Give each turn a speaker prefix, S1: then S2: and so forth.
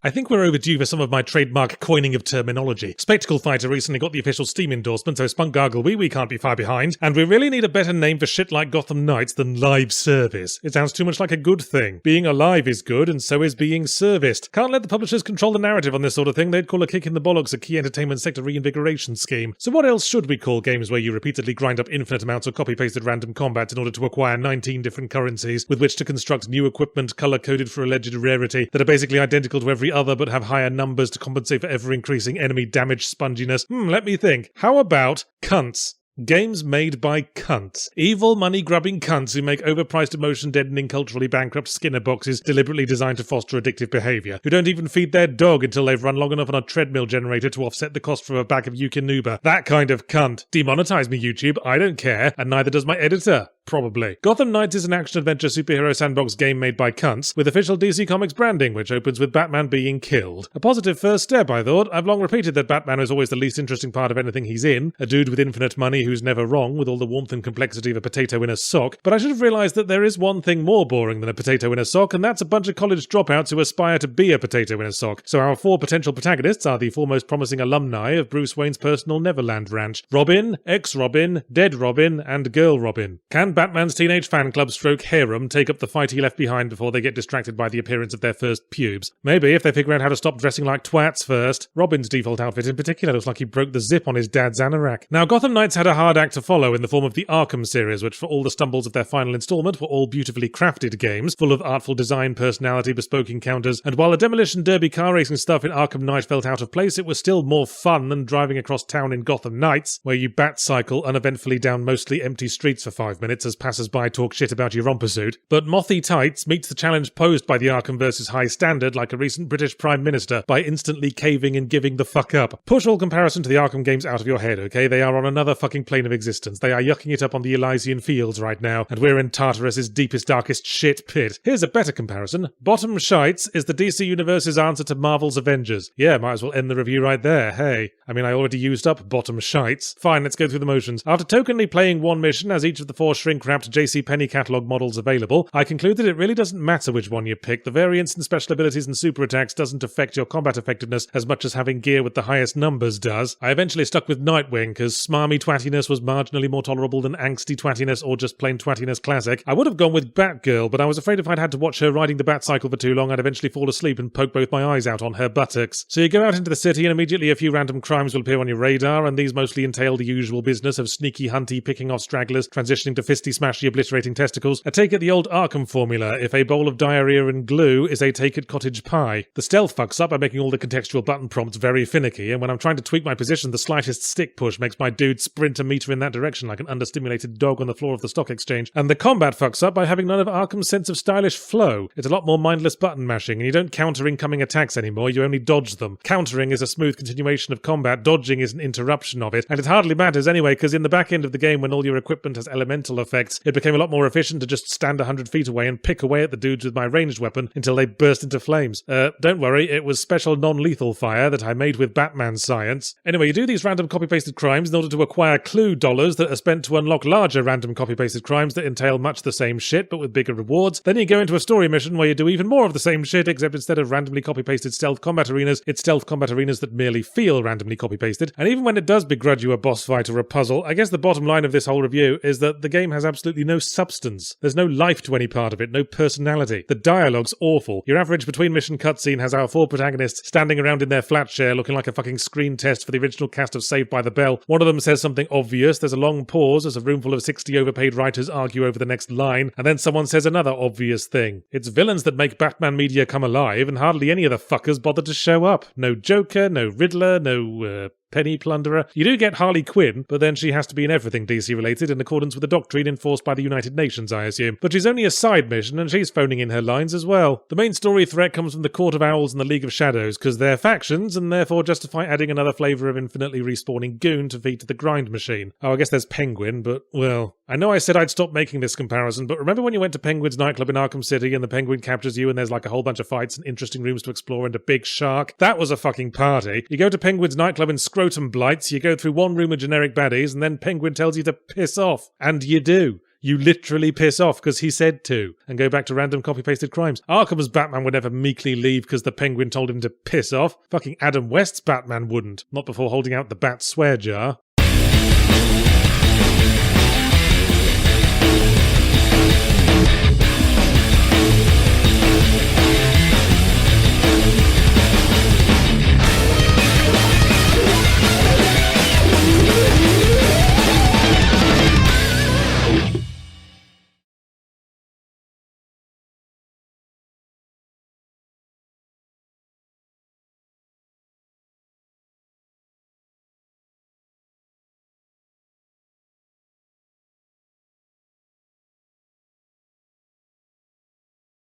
S1: I think we're overdue for some of my trademark coining of terminology. Spectacle Fighter recently got the official Steam endorsement, so Spunk Gargle we can't be far behind, and we really need a better name for shit like Gotham Knights than live service. It sounds too much like a good thing. Being alive is good, and so is being serviced. Can't let the publishers control the narrative on this sort of thing. They'd call a kick in the bollocks a key entertainment sector reinvigoration scheme. So what else should we call games where you repeatedly grind up infinite amounts of copy-pasted random combat in order to acquire 19 different currencies with which to construct new equipment color-coded for alleged rarity that are basically identical to every other but have higher numbers to compensate for ever-increasing enemy damage sponginess? Let me think. How about cunts? Games made by cunts. Evil, money-grubbing cunts who make overpriced, emotion-deadening, culturally bankrupt Skinner boxes deliberately designed to foster addictive behaviour, who don't even feed their dog until they've run long enough on a treadmill generator to offset the cost from a bag of Yukinuba. That kind of cunt. Demonetize me, YouTube. I don't care, and neither does my editor. Probably. Gotham Knights is an action-adventure superhero sandbox game made by cunts, with official DC Comics branding, which opens with Batman being killed. A positive first step, I thought. I've long repeated that Batman is always the least interesting part of anything he's in, a dude with infinite money who's never wrong, with all the warmth and complexity of a potato in a sock, but I should have realised that there is one thing more boring than a potato in a sock, and that's a bunch of college dropouts who aspire to be a potato in a sock. So our four potential protagonists are the foremost promising alumni of Bruce Wayne's personal Neverland ranch: Robin, ex-Robin, dead Robin, and girl Robin. Can Batman's teenage fan club stroke harem take up the fight he left behind before they get distracted by the appearance of their first pubes? Maybe, if they figure out how to stop dressing like twats first. Robin's default outfit in particular looks like he broke the zip on his dad's anorak. Now, Gotham Knights had a hard act to follow in the form of the Arkham series, which for all the stumbles of their final installment were all beautifully crafted games, full of artful design, personality, bespoke encounters, and while the demolition derby car racing stuff in Arkham Knight felt out of place, it was still more fun than driving across town in Gotham Knights, where you bat cycle uneventfully down mostly empty streets for 5 minutes as passers-by talk shit about your romper suit. But Mothy Tights meets the challenge posed by the Arkham vs. High Standard like a recent British Prime Minister by instantly caving and giving the fuck up. Push all comparison to the Arkham games out of your head, okay? They are on another fucking plane of existence. They are yucking it up on the Elysian Fields right now, and we're in Tartarus's deepest, darkest shit pit. Here's a better comparison. Bottom Shites is the DC Universe's answer to Marvel's Avengers. Yeah, might as well end the review right there, hey. I mean, I already used up Bottom Shites. Fine, let's go through the motions. After tokenly playing one mission as each of the four shrink-wrapped JCPenney catalogue models available, I conclude that it really doesn't matter which one you pick. The variance in special abilities and super attacks doesn't affect your combat effectiveness as much as having gear with the highest numbers does. I eventually stuck with Nightwing, because smarmy twattiness was marginally more tolerable than angsty twattiness or just plain twattiness classic. I would have gone with Batgirl, but I was afraid if I'd had to watch her riding the Batcycle for too long, I'd eventually fall asleep and poke both my eyes out on her buttocks. So you go out into the city and immediately a few random crimes will appear on your radar, and these mostly entail the usual business of sneaky hunty picking off stragglers, transitioning to fisty smashy obliterating testicles. I take it the old Arkham formula: if a bowl of diarrhea and glue is a take it cottage pie. The stealth fucks up by making all the contextual button prompts very finicky, and when I'm trying to tweak my position, the slightest stick push makes my dude sprint a meter in that direction like an understimulated dog on the floor of the stock exchange. And the combat fucks up by having none of Arkham's sense of stylish flow. It's a lot more mindless button mashing, and you don't counter incoming attacks anymore, you only dodge them. Countering is a smooth continuation of combat, dodging is an interruption of it, and it hardly matters anyway, because in the back end of the game, when all your equipment has elemental effects, it became a lot more efficient to just stand 100 feet away and pick away at the dudes with my ranged weapon until they burst into flames. Don't worry, it was special non-lethal fire that I made with Batman science. Anyway, you do these random copy-pasted crimes in order to acquire clue dollars that are spent to unlock larger random copy-pasted crimes that entail much the same shit but with bigger rewards. Then you go into a story mission where you do even more of the same shit, except instead of randomly copy-pasted stealth combat arenas, it's stealth combat arenas that merely feel randomly copy-pasted. And even when it does begrudge you a boss fight or a puzzle, I guess the bottom line of this whole review is that the game has absolutely no substance. There's no life to any part of it, no personality. The dialogue's awful. Your average between-mission cutscene has our four protagonists standing around in their flat share looking like a fucking screen test for the original cast of Saved by the Bell. One of them says something obvious, there's a long pause as a room full of 60 overpaid writers argue over the next line, and then someone says another obvious thing. It's villains that make Batman media come alive, and hardly any of the fuckers bother to show up. No Joker, no Riddler, no, Penny Plunderer. You do get Harley Quinn, but then she has to be in everything DC-related in accordance with the doctrine enforced by the United Nations, I assume. But she's only a side mission, and she's phoning in her lines as well. The main story threat comes from the Court of Owls and the League of Shadows, because they're factions, and therefore justify adding another flavour of infinitely respawning goon to feed to the grind machine. Oh, I guess there's Penguin, but, well, I know I said I'd stop making this comparison, but remember when you went to Penguin's nightclub in Arkham City and the Penguin captures you and there's like a whole bunch of fights and interesting rooms to explore and a big shark? That was a fucking party. You go to Penguin's nightclub in Scrotum Blights, you go through one room of generic baddies, and then Penguin tells you to piss off. And you do. You literally piss off because he said to, and go back to random copy-pasted crimes. Arkham's Batman would never meekly leave because the Penguin told him to piss off. Fucking Adam West's Batman wouldn't. Not before holding out the bat swear jar.